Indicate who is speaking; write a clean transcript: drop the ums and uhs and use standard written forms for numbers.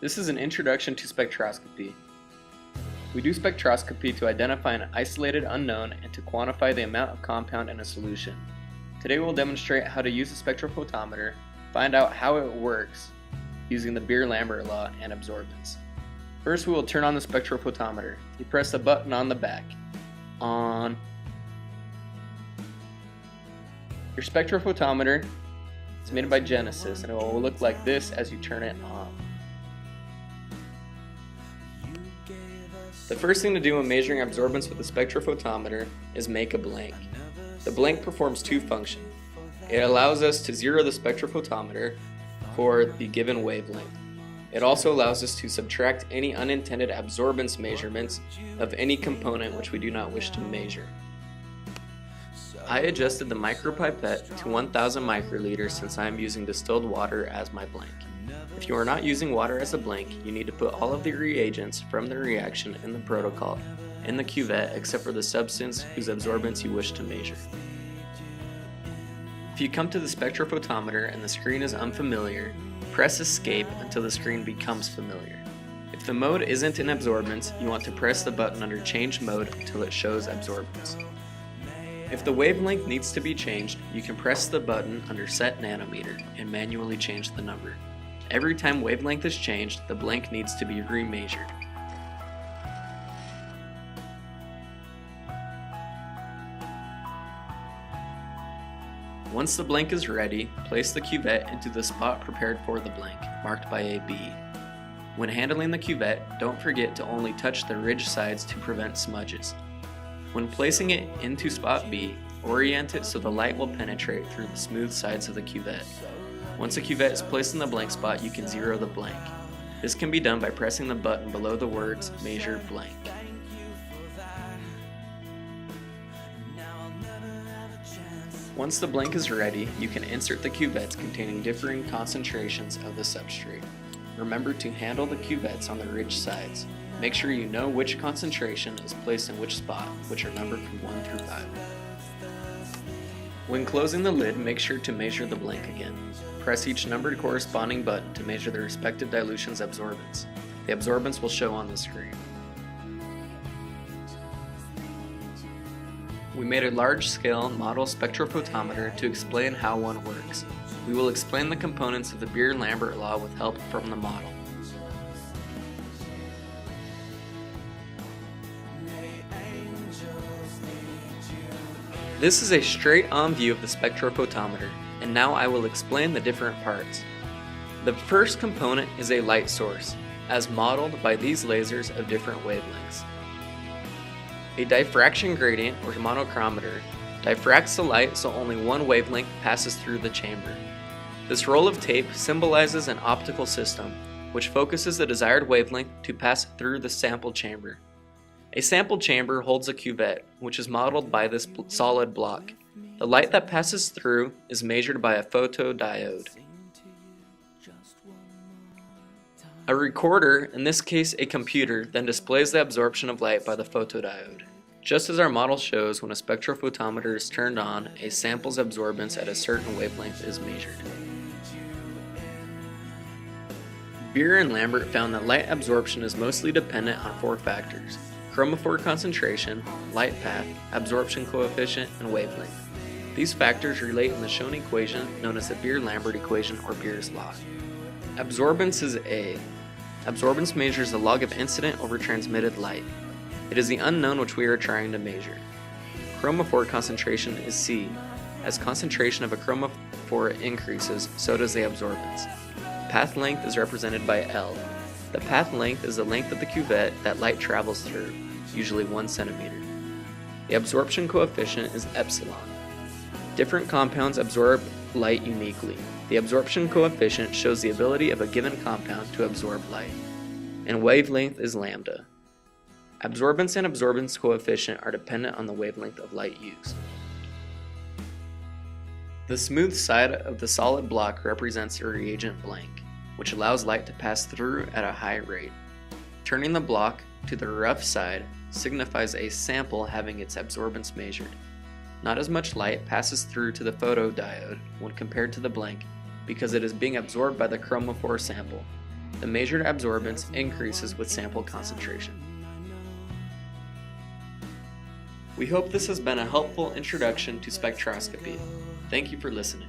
Speaker 1: This is an introduction to spectroscopy. We do spectroscopy to identify an isolated unknown and to quantify the amount of compound in a solution. Today we'll demonstrate how to use a spectrophotometer, find out how it works using the Beer-Lambert law and absorbance. First we will turn on the spectrophotometer. You press the button on the back. On. Your spectrophotometer is made by Genesis and it will look like this as you turn it on. The first thing to do when measuring absorbance with the spectrophotometer is make a blank. The blank performs two functions. It allows us to zero the spectrophotometer for the given wavelength. It also allows us to subtract any unintended absorbance measurements of any component which we do not wish to measure. I adjusted the micropipette to 1000 microliters since I am using distilled water as my blank. If you are not using water as a blank, you need to put all of the reagents from the reaction in the protocol in the cuvette except for the substance whose absorbance you wish to measure. If you come to the spectrophotometer and the screen is unfamiliar, press escape until the screen becomes familiar. If the mode isn't in absorbance, you want to press the button under change mode until it shows absorbance. If the wavelength needs to be changed, you can press the button under set nanometer and manually change the number. Every time wavelength is changed, the blank needs to be remeasured. Once the blank is ready, place the cuvette into the spot prepared for the blank, marked by a B. When handling the cuvette, don't forget to only touch the ridge sides to prevent smudges. When placing it into spot B, orient it so the light will penetrate through the smooth sides of the cuvette. Once the cuvette is placed in the blank spot, you can zero the blank. This can be done by pressing the button below the words "Measure Blank." Once the blank is ready, you can insert the cuvettes containing differing concentrations of the substrate. Remember to handle the cuvettes on the ridge sides. Make sure you know which concentration is placed in which spot, which are numbered from 1 through 5. When closing the lid, make sure to measure the blank again. Press each numbered corresponding button to measure the respective dilution's absorbance. The absorbance will show on the screen. We made a large-scale model spectrophotometer to explain how one works. We will explain the components of the Beer-Lambert law with help from the model. This is a straight-on view of the spectrophotometer, and now I will explain the different parts. The first component is a light source, as modeled by these lasers of different wavelengths. A diffraction gradient, or monochromator, diffracts the light so only one wavelength passes through the chamber. This roll of tape symbolizes an optical system, which focuses the desired wavelength to pass through the sample chamber. A sample chamber holds a cuvette, which is modeled by this solid block. The light that passes through is measured by a photodiode. A recorder, in this case a computer, then displays the absorption of light by the photodiode. Just as our model shows, when a spectrophotometer is turned on, a sample's absorbance at a certain wavelength is measured. Beer and Lambert found that light absorption is mostly dependent on 4 factors: chromophore concentration, light path, absorption coefficient, and wavelength. These factors relate in the shown equation known as the Beer-Lambert equation or Beer's law. Absorbance is A. Absorbance measures the log of incident over transmitted light. It is the unknown which we are trying to measure. Chromophore concentration is C. As concentration of a chromophore increases, so does the absorbance. Path length is represented by L. The path length is the length of the cuvette that light travels through, usually 1 centimeter. The absorption coefficient is epsilon. Different compounds absorb light uniquely. The absorption coefficient shows the ability of a given compound to absorb light. And wavelength is lambda. Absorbance and absorbance coefficient are dependent on the wavelength of light used. The smooth side of the solid block represents a reagent blank, which allows light to pass through at a high rate. Turning the block to the rough side signifies a sample having its absorbance measured. Not as much light passes through to the photodiode when compared to the blank because it is being absorbed by the chromophore sample. The measured absorbance increases with sample concentration. We hope this has been a helpful introduction to spectroscopy. Thank you for listening.